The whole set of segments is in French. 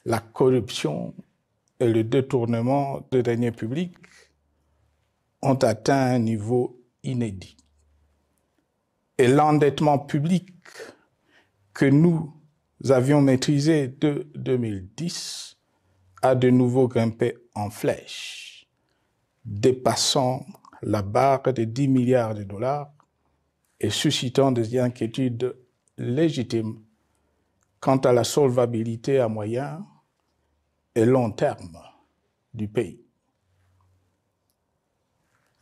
la corruption et le détournement de deniers publics ont atteint un niveau inédit. Et l'endettement public que nous avions maîtrisé de 2010 a de nouveau grimpé en flèche, dépassant la barre de 10 milliards de dollars et suscitant des inquiétudes légitimes quant à la solvabilité à moyen et long terme du pays.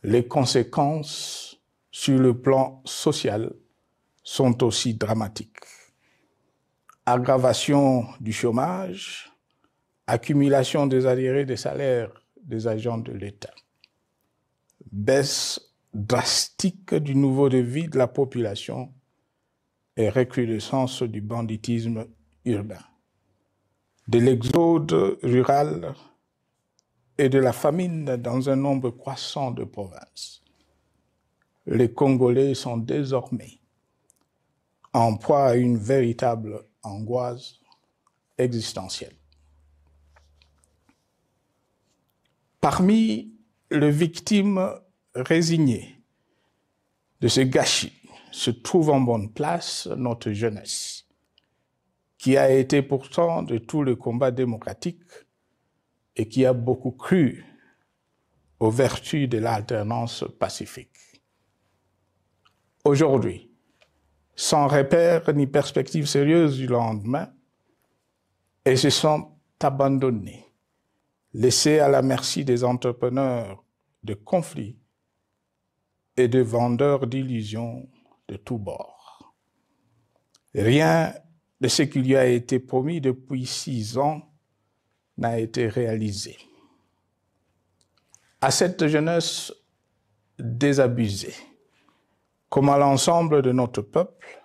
Les conséquences sur le plan social sont aussi dramatiques. Aggravation du chômage, accumulation des arriérés des salaires des agents de l'État, baisse drastique du niveau de vie de la population et recrudescence du banditisme urbain, de l'exode rural et de la famine dans un nombre croissant de provinces. Les Congolais sont désormais en proie à une véritable angoisse existentielle. Parmi les victimes résignées de ce gâchis se trouve en bonne place notre jeunesse, qui a été pourtant de tout le combat démocratique et qui a beaucoup cru aux vertus de l'alternance pacifique. Aujourd'hui, sans repère ni perspective sérieuse du lendemain, et se sont abandonnés, laissés à la merci des entrepreneurs de conflits et de vendeurs d'illusions de tous bords. Rien de ce qui lui a été promis depuis 6 ans n'a été réalisé. À cette jeunesse désabusée, comme à l'ensemble de notre peuple,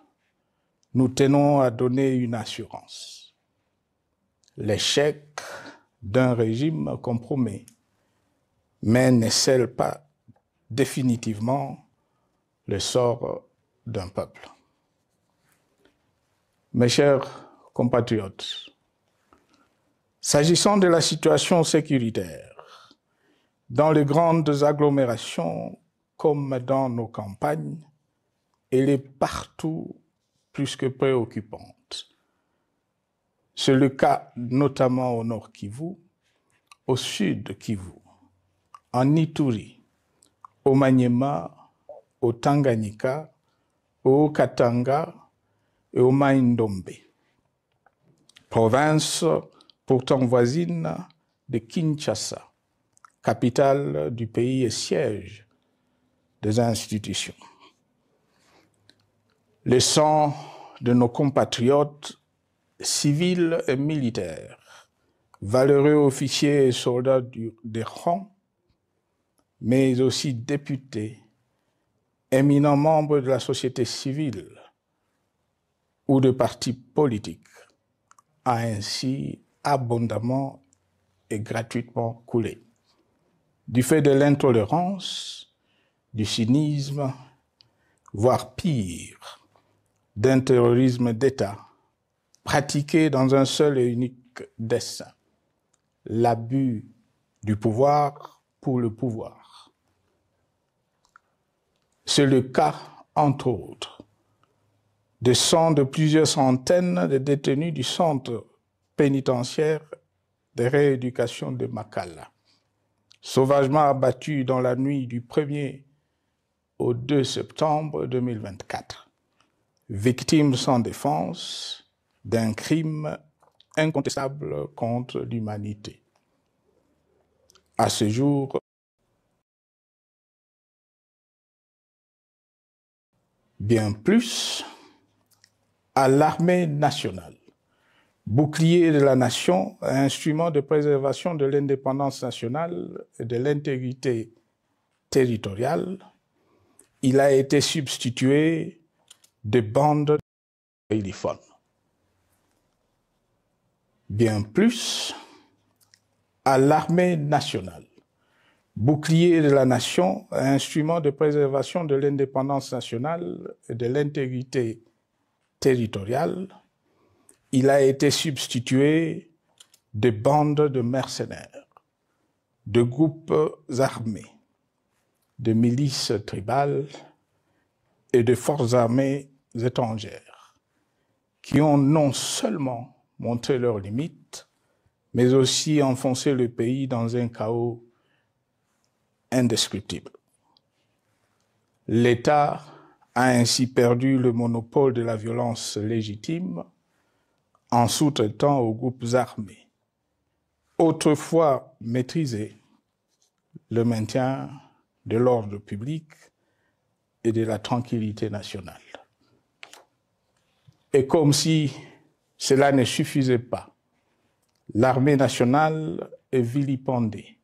nous tenons à donner une assurance. L'échec d'un régime compromet, mais ne scelle pas définitivement le sort d'un peuple. Mes chers compatriotes, s'agissant de la situation sécuritaire, dans les grandes agglomérations comme dans nos campagnes, elle est partout plus que préoccupante. C'est le cas notamment au nord Kivu, au sud Kivu, en Ituri, au Maniema, au Tanganyika, au Katanga et au Mai-Ndombe, province pourtant voisine de Kinshasa, capitale du pays et siège des institutions. Le sang de nos compatriotes civils et militaires, valeureux officiers et soldats des rangs, mais aussi députés, éminents membres de la société civile ou de partis politiques, a ainsi abondamment et gratuitement coulé. Du fait de l'intolérance, du cynisme, voire pire, d'un terrorisme d'État pratiqué dans un seul et unique dessein, l'abus du pouvoir pour le pouvoir. C'est le cas, entre autres, de sang de plusieurs centaines de détenus du centre pénitentiaire de rééducation de Makala, sauvagement abattus dans la nuit du 1er au 2 septembre 2024, victimes sans défense d'un crime incontestable contre l'humanité. À ce jour, bien plus, à l'armée nationale, bouclier de la nation, instrument de préservation de l'indépendance nationale et de l'intégrité territoriale, il a été substitué de bandes de téléphones. Bien plus, à l'armée nationale, bouclier de la nation, instrument de préservation de l'indépendance nationale et de l'intégrité territoriale, il a été substitué de bandes de mercenaires, de groupes armés, de milices tribales et de forces armées étrangères qui ont non seulement montré leurs limites, mais aussi enfoncé le pays dans un chaos indescriptible. L'État a ainsi perdu le monopole de la violence légitime en sous-traitant aux groupes armés, autrefois maîtrisés, le maintien de l'ordre public et de la tranquillité nationale. Et comme si cela ne suffisait pas, l'armée nationale est vilipendée,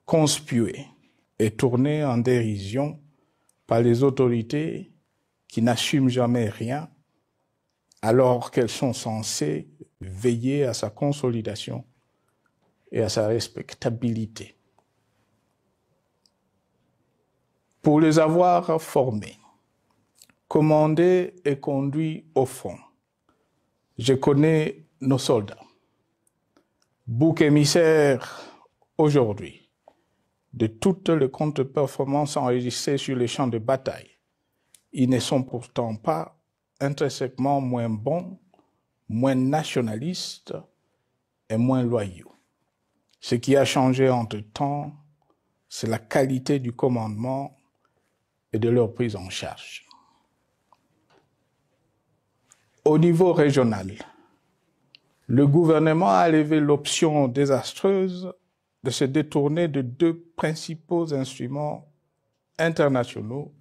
conspuée et tournée en dérision par les autorités qui n'assument jamais rien alors qu'elles sont censées veiller à sa consolidation et à sa respectabilité. Pour les avoir formés, commandés et conduits au front, je connais nos soldats, boucs émissaires aujourd'hui de toutes les contre-performances enregistrées sur les champs de bataille. Ils ne sont pourtant pas intrinsèquement moins bons, moins nationalistes et moins loyaux. Ce qui a changé entre-temps, c'est la qualité du commandement et de leur prise en charge. Au niveau régional, le gouvernement a levé l'option désastreuse de se détourner de deux principaux instruments internationaux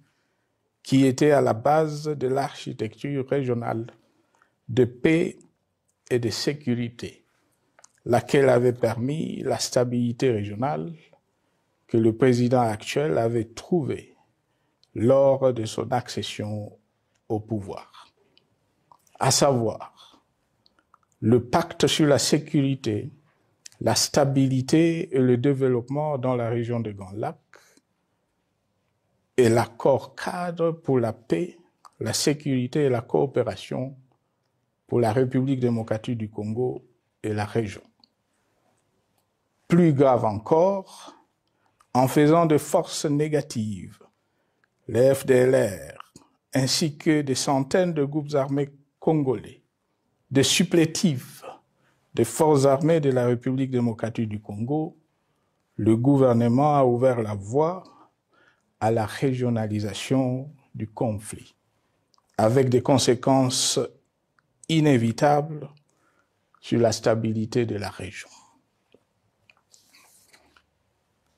qui étaient à la base de l'architecture régionale de paix et de sécurité, laquelle avait permis la stabilité régionale que le président actuel avait trouvée lors de son accession au pouvoir, à savoir le pacte sur la sécurité, la stabilité et le développement dans la région de Grand Lac et l'accord cadre pour la paix, la sécurité et la coopération pour la République démocratique du Congo et la région. Plus grave encore, en faisant de forces négatives, les FDLR, ainsi que des centaines de groupes armés congolais, des supplétifs des forces armées de la République démocratique du Congo, le gouvernement a ouvert la voie à la régionalisation du conflit, avec des conséquences inévitables sur la stabilité de la région.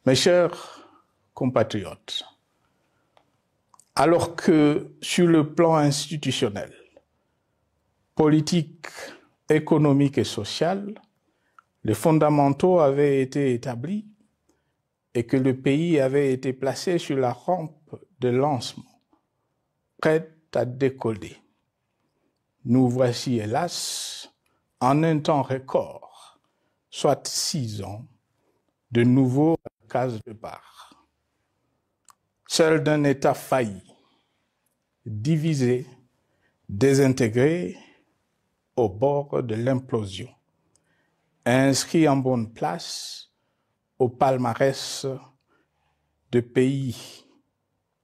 Mes chers compatriotes, alors que sur le plan institutionnel, politique, économique et social, les fondamentaux avaient été établis et que le pays avait été placé sur la rampe de lancement, prêt à décoller. Nous voici, hélas, en un temps record, soit 6 ans, de nouveau à la case départ. Seul d'un État failli, divisé, désintégré, au bord de l'implosion, inscrit en bonne place au palmarès de pays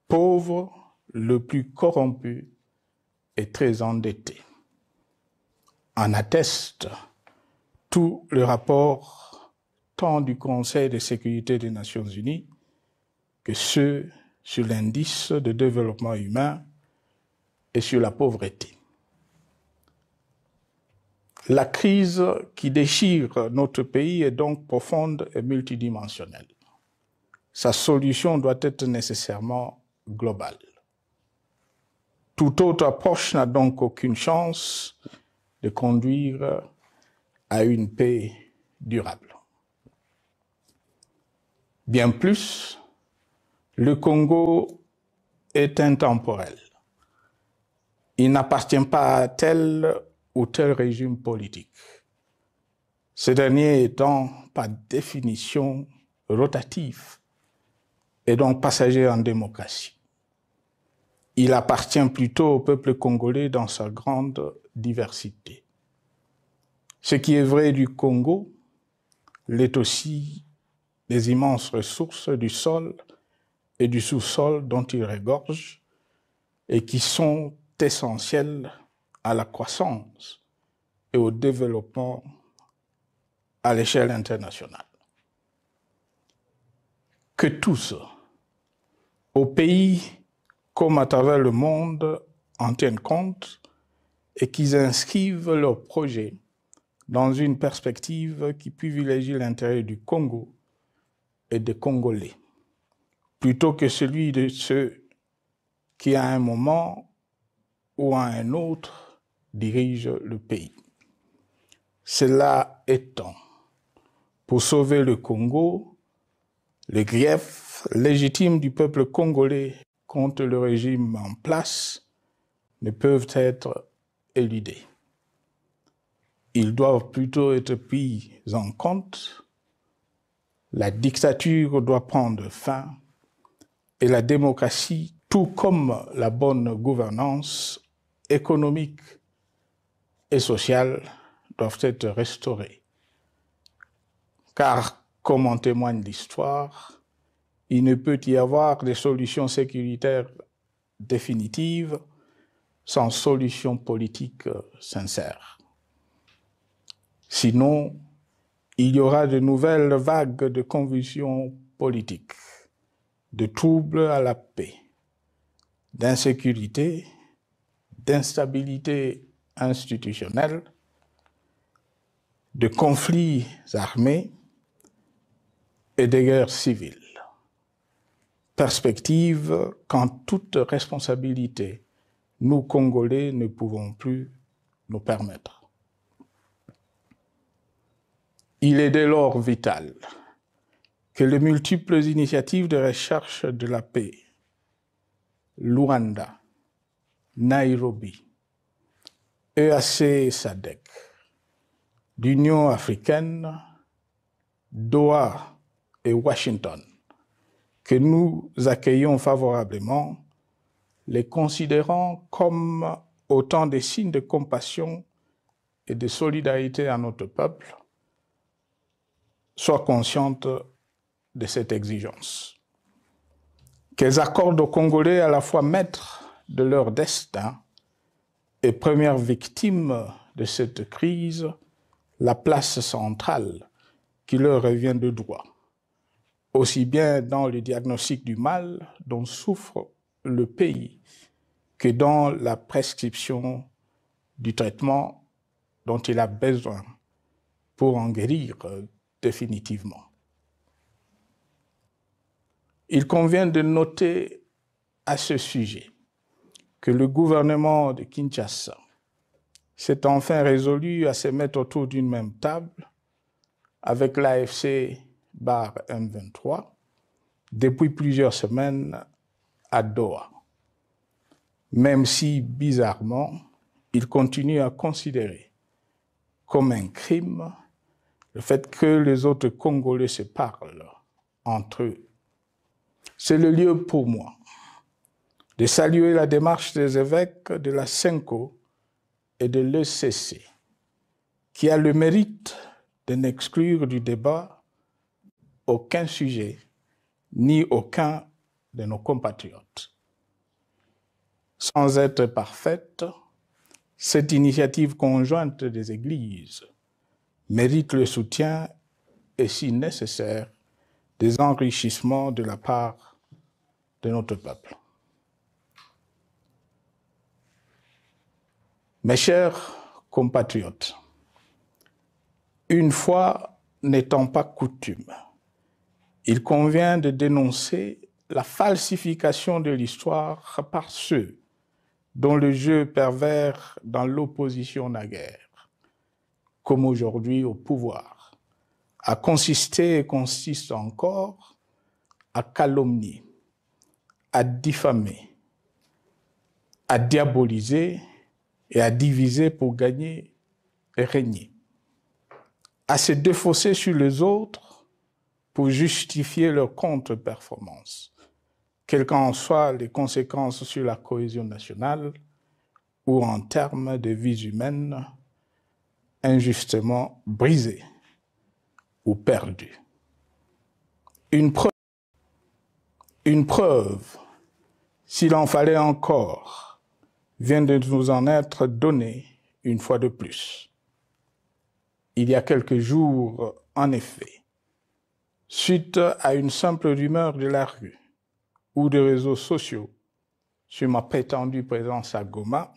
pauvres, le plus corrompu et très endetté. En atteste tout le rapport tant du Conseil de sécurité des Nations Unies que ceux sur l'indice de développement humain et sur la pauvreté. La crise qui déchire notre pays est donc profonde et multidimensionnelle. Sa solution doit être nécessairement globale. Toute autre approche n'a donc aucune chance de conduire à une paix durable. Bien plus, le Congo est intemporel. Il n'appartient pas à tel ou tel régime politique. Ce dernier étant par définition rotatif et donc passager en démocratie. Il appartient plutôt au peuple congolais dans sa grande diversité. Ce qui est vrai du Congo l'est aussi des immenses ressources du sol et du sous-sol dont il regorge et qui sont essentielles à la croissance et au développement à l'échelle internationale. Que tous, au pays comme à travers le monde, en tiennent compte et qu'ils inscrivent leurs projets dans une perspective qui privilégie l'intérêt du Congo et des Congolais, plutôt que celui de ceux qui, à un moment ou à un autre, dirigent le pays. Cela étant, pour sauver le Congo, les griefs légitimes du peuple congolais contre le régime en place ne peuvent être éludés. Ils doivent plutôt être pris en compte. La dictature doit prendre fin et la démocratie, tout comme la bonne gouvernance économique et sociale, doivent être restaurées. Car, comme en témoigne l'histoire, il ne peut y avoir de solutions sécuritaires définitives sans solution politique sincère. Sinon, il y aura de nouvelles vagues de convulsions politiques, de troubles à la paix, d'insécurité, d'instabilité institutionnelle, de conflits armés et de guerres civiles. Perspective qu'en toute responsabilité, nous, Congolais, ne pouvons plus nous permettre. Il est dès lors vital que les multiples initiatives de recherche de la paix, Luanda, Nairobi, EAC SADC, l'Union africaine, Doha et Washington, que nous accueillons favorablement, les considérant comme autant de signes de compassion et de solidarité à notre peuple, soient conscientes de cette exigence. Qu'elles accordent aux Congolais à la fois maîtres de leur destin et premières victimes de cette crise la place centrale qui leur revient de droit, aussi bien dans le diagnostic du mal dont souffre le pays que dans la prescription du traitement dont il a besoin pour en guérir définitivement. Il convient de noter à ce sujet que le gouvernement de Kinshasa s'est enfin résolu à se mettre autour d'une même table avec l'AFC M23 depuis plusieurs semaines à Doha, même si, bizarrement, il continue à considérer comme un crime le fait que les autres Congolais se parlent entre eux. C'est le lieu pour moi de saluer la démarche des évêques de la CENCO et de l'ECC, qui a le mérite de n'exclure du débat aucun sujet, ni aucun de nos compatriotes. Sans être parfaite, cette initiative conjointe des Églises mérite le soutien et, si nécessaire, des enrichissements de la part de notre peuple. Mes chers compatriotes, une fois n'étant pas coutume, il convient de dénoncer la falsification de l'histoire par ceux dont le jeu pervers dans l'opposition naguère, comme aujourd'hui au pouvoir, a consisté et consiste encore à calomnier, à diffamer, à diaboliser et à diviser pour gagner et régner, à se défausser sur les autres pour justifier leur contre-performance, quelles qu'en soient les conséquences sur la cohésion nationale ou en termes de vies humaines injustement brisée ou perdue. Une preuve, s'il en fallait encore, vient de nous en être donnée une fois de plus. Il y a quelques jours, en effet, suite à une simple rumeur de la rue ou des réseaux sociaux sur ma prétendue présence à Goma,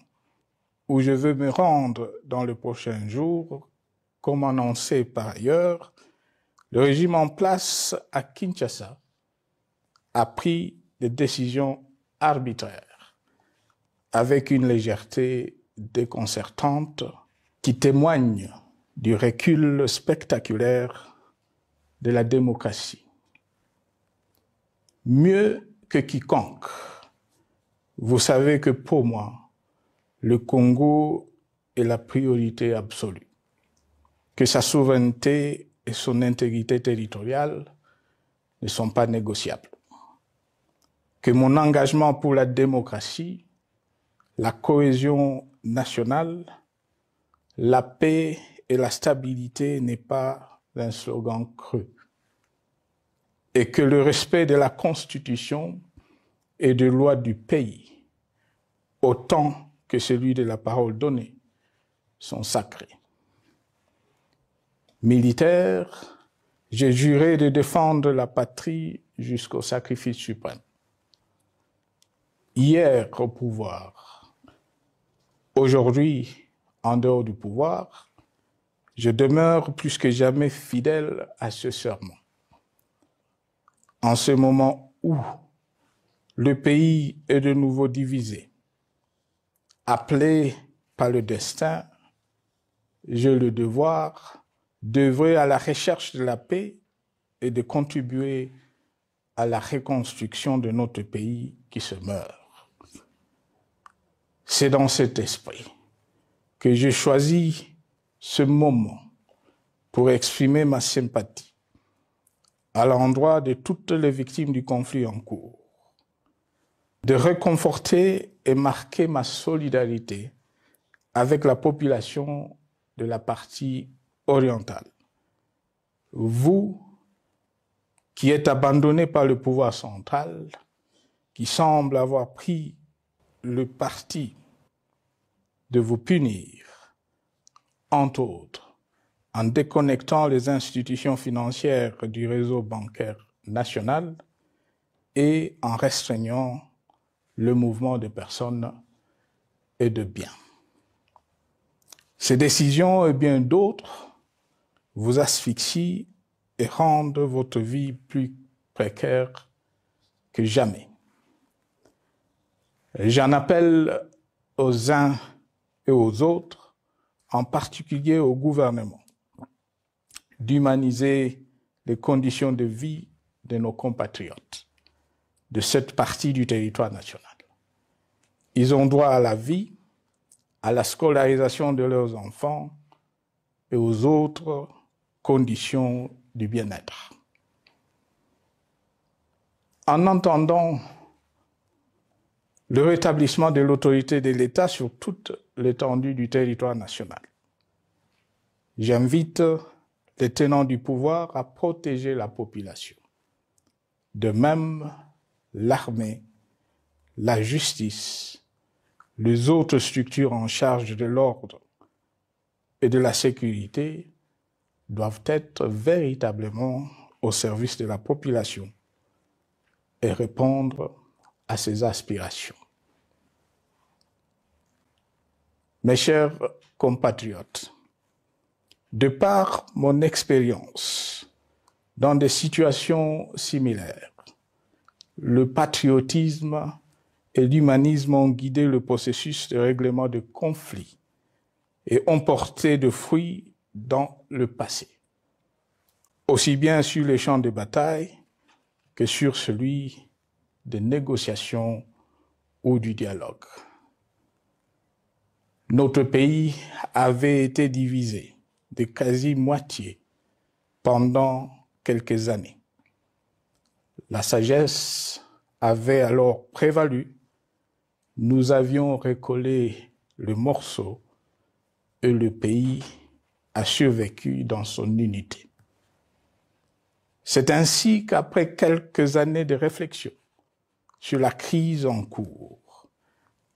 où je veux me rendre dans le prochain jour, comme annoncé par ailleurs, le régime en place à Kinshasa a pris des décisions arbitraires avec une légèreté déconcertante qui témoigne du recul spectaculaire de la démocratie. Mieux que quiconque, vous savez que pour moi, le Congo est la priorité absolue, que sa souveraineté et son intégrité territoriale ne sont pas négociables, que mon engagement pour la démocratie, la cohésion nationale, la paix et la stabilité n'est pas un slogan creux, et que le respect de la Constitution et des lois du pays, autant que celui de la parole donnée, sont sacrés. Militaire, j'ai juré de défendre la patrie jusqu'au sacrifice suprême. Hier au pouvoir, aujourd'hui en dehors du pouvoir, je demeure plus que jamais fidèle à ce serment. En ce moment où le pays est de nouveau divisé, appelé par le destin, j'ai le devoir d'œuvrer à la recherche de la paix et de contribuer à la reconstruction de notre pays qui se meurt. C'est dans cet esprit que j'ai choisi ce moment pour exprimer ma sympathie à l'endroit de toutes les victimes du conflit en cours, de réconforter et marquer ma solidarité avec la population de la partie orientale. Vous, qui êtes abandonnés par le pouvoir central, qui semble avoir pris le parti de vous punir, entre autres, en déconnectant les institutions financières du réseau bancaire national et en restreignant le mouvement de personnes et de biens. Ces décisions et bien d'autres vous asphyxient et rendent votre vie plus précaire que jamais. J'en appelle aux uns et aux autres, en particulier au gouvernement, d'humaniser les conditions de vie de nos compatriotes de cette partie du territoire national. Ils ont droit à la vie, à la scolarisation de leurs enfants et aux autres conditions du bien-être. En entendant le rétablissement de l'autorité de l'État sur toute l'étendue du territoire national, j'invite les tenants du pouvoir à protéger la population. De même, l'armée, la justice, les autres structures en charge de l'ordre et de la sécurité doivent être véritablement au service de la population et répondre à ses aspirations. Mes chers compatriotes, de par mon expérience dans des situations similaires, le patriotisme et l'humanisme ont guidé le processus de règlement de conflits et ont porté de fruits dans le passé, aussi bien sur les champs de bataille que sur celui des négociations ou du dialogue. Notre pays avait été divisé de quasi-moitié pendant quelques années. La sagesse avait alors prévalu. Nous avions recollé le morceau et le pays a survécu dans son unité. C'est ainsi qu'après quelques années de réflexion sur la crise en cours,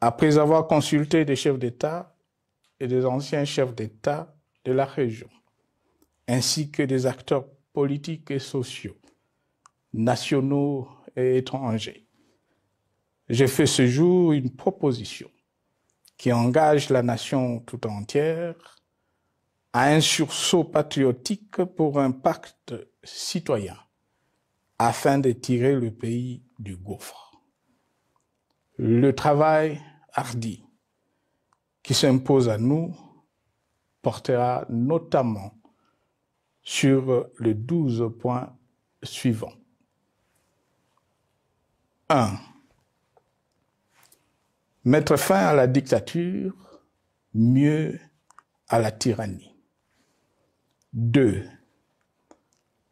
après avoir consulté des chefs d'État et des anciens chefs d'État de la région, ainsi que des acteurs politiques et sociaux, nationaux et étrangers, j'ai fait ce jour une proposition qui engage la nation tout entière à un sursaut patriotique pour un pacte citoyen afin de tirer le pays du gouffre. Le travail hardi qui s'impose à nous portera notamment sur les 12 points suivants. 1. Mettre fin à la dictature, mieux à la tyrannie. 2.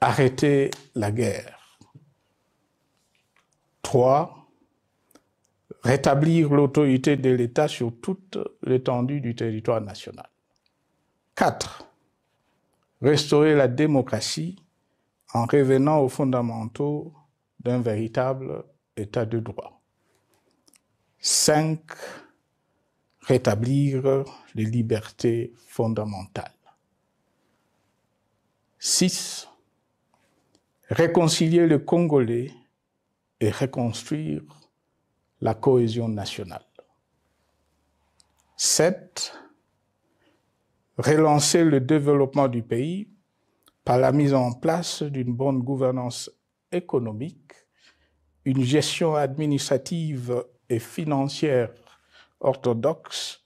Arrêter la guerre. 3. Rétablir l'autorité de l'État sur toute l'étendue du territoire national. 4. Restaurer la démocratie en revenant aux fondamentaux d'un véritable État de droit. 5. Rétablir les libertés fondamentales. 6. Réconcilier le Congolais et reconstruire la cohésion nationale. 7. Relancer le développement du pays par la mise en place d'une bonne gouvernance économique, une gestion administrative et financière orthodoxe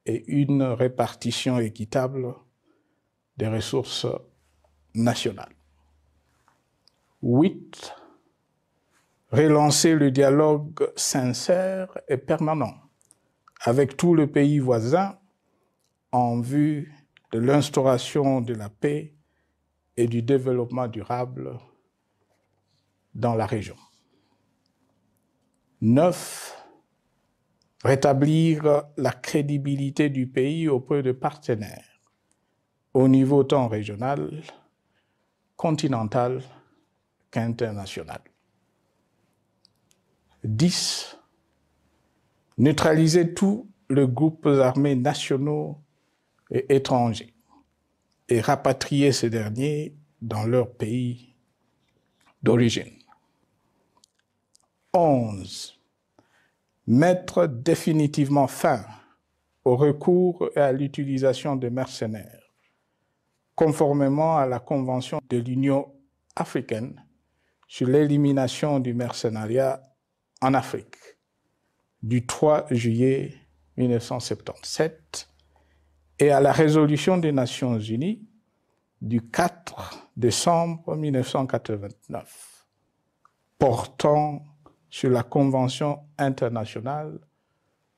et une répartition équitable des ressources nationales. 8. Relancer le dialogue sincère et permanent avec tous les pays voisins en vue de l'instauration de la paix et du développement durable dans la région. 9. Rétablir la crédibilité du pays auprès de partenaires au niveau tant régional, continental qu'international. 10. Neutraliser tous les groupes armés nationaux et étrangers et rapatrier ces derniers dans leur pays d'origine. 11. Mettre définitivement fin au recours et à l'utilisation des mercenaires, conformément à la Convention de l'Union africaine sur l'élimination du mercenariat en Afrique du 3 juillet 1977 et à la résolution des Nations Unies du 4 décembre 1989 portant sur la Convention internationale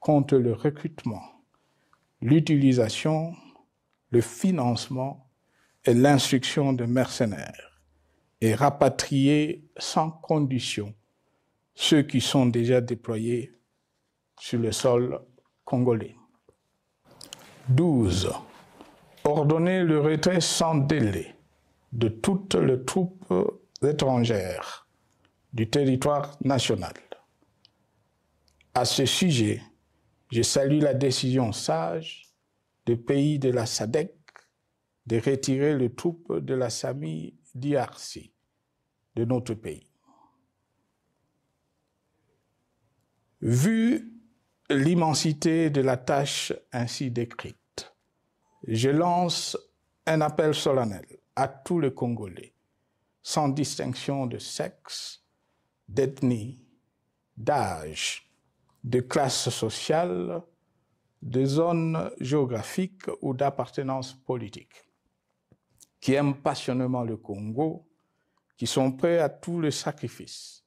contre le recrutement, l'utilisation, le financement et l'instruction de mercenaires et rapatrier sans condition ceux qui sont déjà déployés sur le sol congolais. 12. Ordonner le retrait sans délai de toutes les troupes étrangères du territoire national. À ce sujet, je salue la décision sage des pays de la SADC de retirer les troupes de la SAMI DRC de notre pays. Vu l'immensité de la tâche ainsi décrite, je lance un appel solennel à tous les Congolais, sans distinction de sexe, d'ethnie, d'âge, de classe sociale, de zone géographique ou d'appartenance politique, qui aiment passionnément le Congo, qui sont prêts à tous les sacrifices,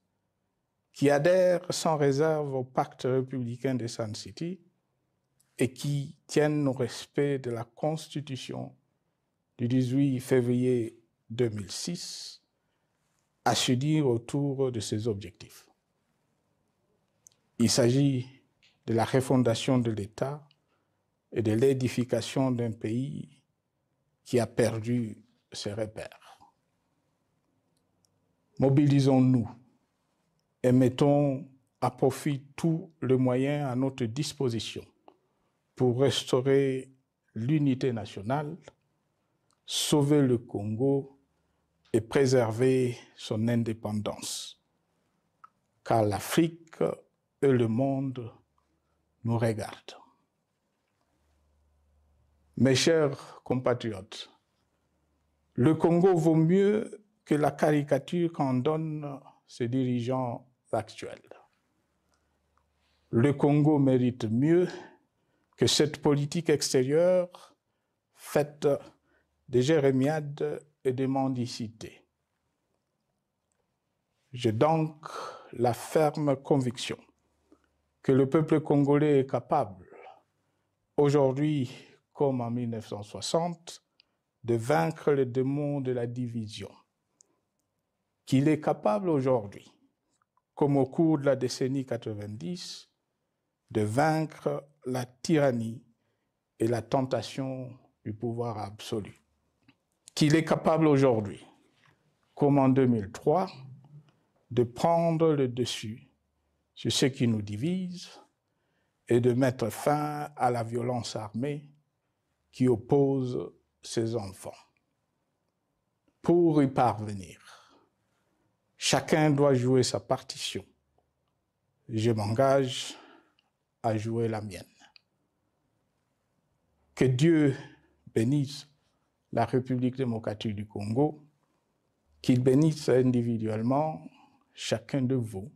qui adhèrent sans réserve au pacte républicain de Sun City et qui tiennent au respect de la Constitution du 18 février 2006 à se dire autour de ces objectifs. Il s'agit de la refondation de l'État et de l'édification d'un pays qui a perdu ses repères. Mobilisons-nous et mettons à profit tous les moyens à notre disposition pour restaurer l'unité nationale, sauver le Congo et préserver son indépendance. Car l'Afrique et le monde nous regardent. Mes chers compatriotes, le Congo vaut mieux que la caricature qu'en donnent ses dirigeants actuels. Le Congo mérite mieux que cette politique extérieure faite de jérémiades et de mendicité. J'ai donc la ferme conviction que le peuple congolais est capable, aujourd'hui comme en 1960, de vaincre le démon de la division, qu'il est capable aujourd'hui, comme au cours de la décennie 90, de vaincre la tyrannie et la tentation du pouvoir absolu. Qu'il est capable aujourd'hui, comme en 2003, de prendre le dessus sur ce qui nous divise et de mettre fin à la violence armée qui oppose ses enfants. Pour y parvenir, chacun doit jouer sa partition. Je m'engage à jouer la mienne. Que Dieu bénisse la République démocratique du Congo, qu'il bénisse individuellement chacun de vous.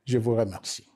Je vous remercie.